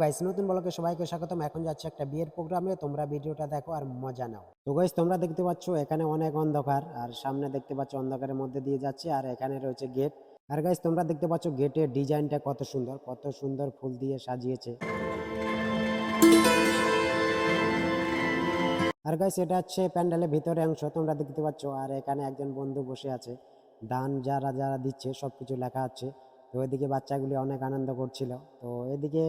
Guys, নতুন ব্লগে সবাইকে স্বাগতম। এখন যাচ্ছে একটা বিয়ের প্রোগ্রামে, তোমরা ভিডিওটা দেখো আর মজা নাও। তো গাইস, তোমরা দেখতে পাচ্ছ এখানে অনেক অন্ধকার, আর সামনে দেখতে পাচ্ছ অন্ধকারের মধ্যে দিয়ে যাচ্ছে, আর এখানে রয়েছে গেট। আর গাইস, তোমরা দেখতে পাচ্ছ গেটের ডিজাইনটা কত সুন্দর ফুল দিয়ে সাজিয়েছে। আর গাইস, এটা হচ্ছে প্যান্ডেলের ভিতরে অংশ, তোমরা দেখতে পাচ্ছ। আর এখানে একজন বন্ধু বসে আছে, দান যারা যারা দিচ্ছে সবকিছু লেখা আছে। তো এদিকে বাচ্চাগুলি অনেক আনন্দ করছিল। তো এদিকে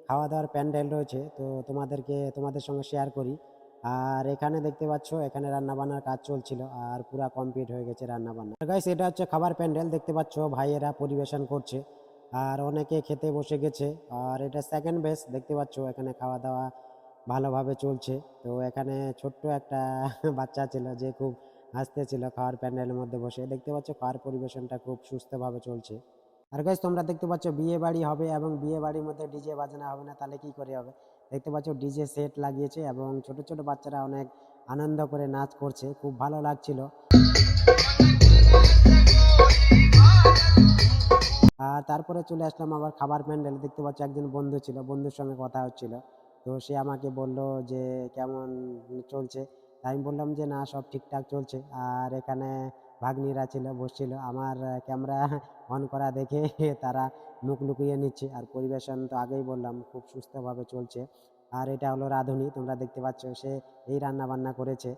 খাওয়া দাওয়ার প্যান্ডেল রয়েছে, তো তোমাদের সঙ্গে শেয়ার করি। আর এখানে দেখতে পাচ্ছ এখানে রান্না বান্নার কাজ চলছিল, আর পুরা কমপ্লিট হয়ে গেছে রান্না বান্না। গাইস, এটা হচ্ছে খাবার প্যান্ডেল, দেখতে পাচ্ছ ভাইয়েরা পরিবেশন করছে, আর অনেকে খেতে বসে গেছে। আর এটা সেকেন্ড বেস, দেখতে পাচ্ছ এখানে খাওয়া দাওয়া ভালোভাবে চলছে। তো এখানে ছোট্ট একটা বাচ্চা ছিল যে খুব হাসতেছিল খাওয়ার প্যান্ডেলের মধ্যে বসে। দেখতে পাচ্ছ খাওয়ার পরিবেশনটা খুব সুস্থভাবে চলছে। আর গাইস, তোমরা দেখতে পাচ্ছ বিয়ে বাড়ি হবে, এবং বিয়ে বাড়ির মধ্যে ডিজে বাজনা হবে না তাহলে কি করে হবে। দেখতে পাচ্ছ ডিজে সেট লাগিয়েছে, এবং ছোট ছোট বাচ্চারা অনেক আনন্দ করে নাচ করছে, খুব ভালো লাগছিল। আর তারপরে চলে আসলাম আবার খাবার প্যান্ডেল। দেখতে পাচ্ছ একজন বন্ধু ছিল, বন্ধুর সঙ্গে কথা হচ্ছিল। তো সে আমাকে বলল যে কেমন চলছে। তাই আমি বললাম যে না, সব ঠিকঠাক চলছে। আর এখানে ভাগ্নিরা ছিল, বসছিল, আমার ক্যামেরা অন করা দেখে তারা মুখ লুকিয়ে নিচ্ছে। আর পরিবেশন তো আগেই বললাম খুব সুস্থভাবে চলছে। আর এটা হলো রাঁধুনি, তোমরা দেখতে পাচ্ছ, সে এই রান্না বান্না করেছে।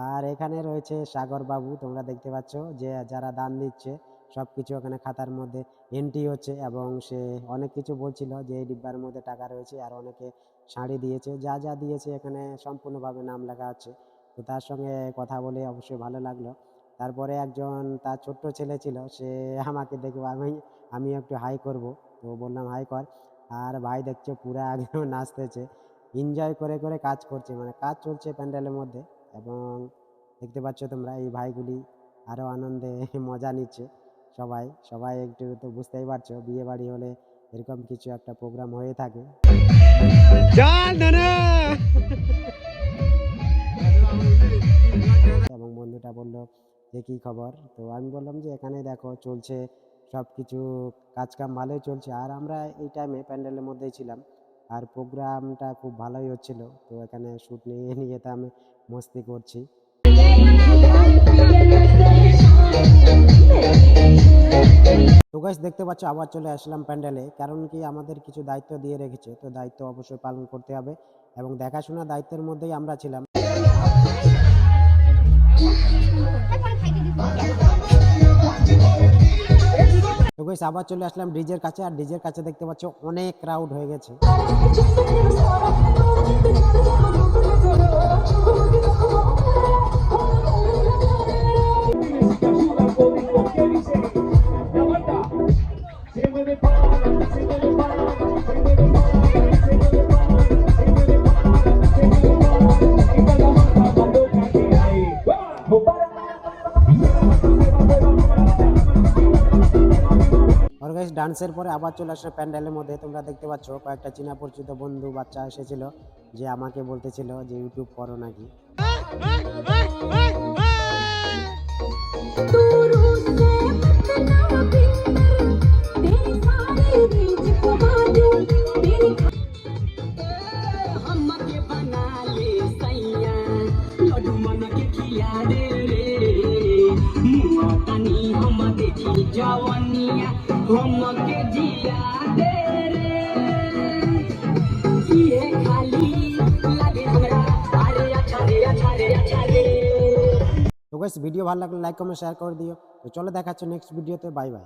আর এখানে রয়েছে সাগর বাবু, তোমরা দেখতে পাচ্ছ যে যারা দান দিচ্ছে সব কিছু এখানে খাতার মধ্যে এন্ট্রি হচ্ছে। এবং সে অনেক কিছু বলছিল যে এই ডিব্বার মধ্যে টাকা রয়েছে, আর অনেকে শাড়ি দিয়েছে, যা যা দিয়েছে এখানে সম্পূর্ণভাবে নাম লেখা আছে। তো তার সঙ্গে কথা বলে অবশ্যই ভালো লাগলো। তারপরে একজন তার ছোট্ট ছেলে ছিল, সে আমাকে দেখে আমি একটু হাই করব, তো বললাম হাই কর। আর ভাই দেখছে পুরা একদম নাচতেছে, এনজয় করে করে কাজ করছে, মানে কাজ চলছে প্যান্ডেলের মধ্যে। এবং দেখতে পাচ্ছ তোমরা এই ভাইগুলি আরো আনন্দে মজা নিচ্ছে। সবাই সবাই একটু তো বুঝতেই পারছো, বিয়ে বাড়ি হলে এরকম কিছু একটা প্রোগ্রাম হয়ে থাকে। এবং বন্ধুটা বলল যে কি খবর। তো আমি বললাম যে এখানে দেখো চলছে সব কিছু, কাজকাম ভালোই চলছে। আর আমরা এই টাইমে প্যান্ডেলের মধ্যেই ছিলাম, আর প্রোগ্রামটা খুব ভালোই হচ্ছিল। তো এখানে শ্যুট নিয়ে নিয়ে তো আমি মস্তি করছি। তো গাইস, দেখতে পাচ্ছ আবার চলে আসলাম প্যান্ডেলে, কারণ কি আমাদের কিছু দায়িত্ব দিয়ে রেখেছে, তো দায়িত্ব অবশ্যই পালন করতে হবে। এবং দেখাশোনা দায়িত্বের মধ্যেই আমরা ছিলাম। তো গাইস, আবার চলে আসলাম ডিজের কাছে, আর ডিজের কাছে দেখতে পাচ্ছ অনেক ক্রাউড হয়ে গেছে। আর গাইস, ডান্সের পরে আবার চলে আসলো প্যান্ডেলের মধ্যে। তোমরা দেখতে পাচ্ছ কয়েকটা চীনা পরিচিত বন্ধু বাচ্চা এসেছিল, যে আমাকে বলতেছিল যে ইউটিউব করো নাকি। তো গাইস, ভিডিও ভালো লাগলে লাইক কমেন্ট শেয়ার করে দিও। তো চলো, দেখা হচ্ছে নেক্সট ভিডিওতে। Bye bye.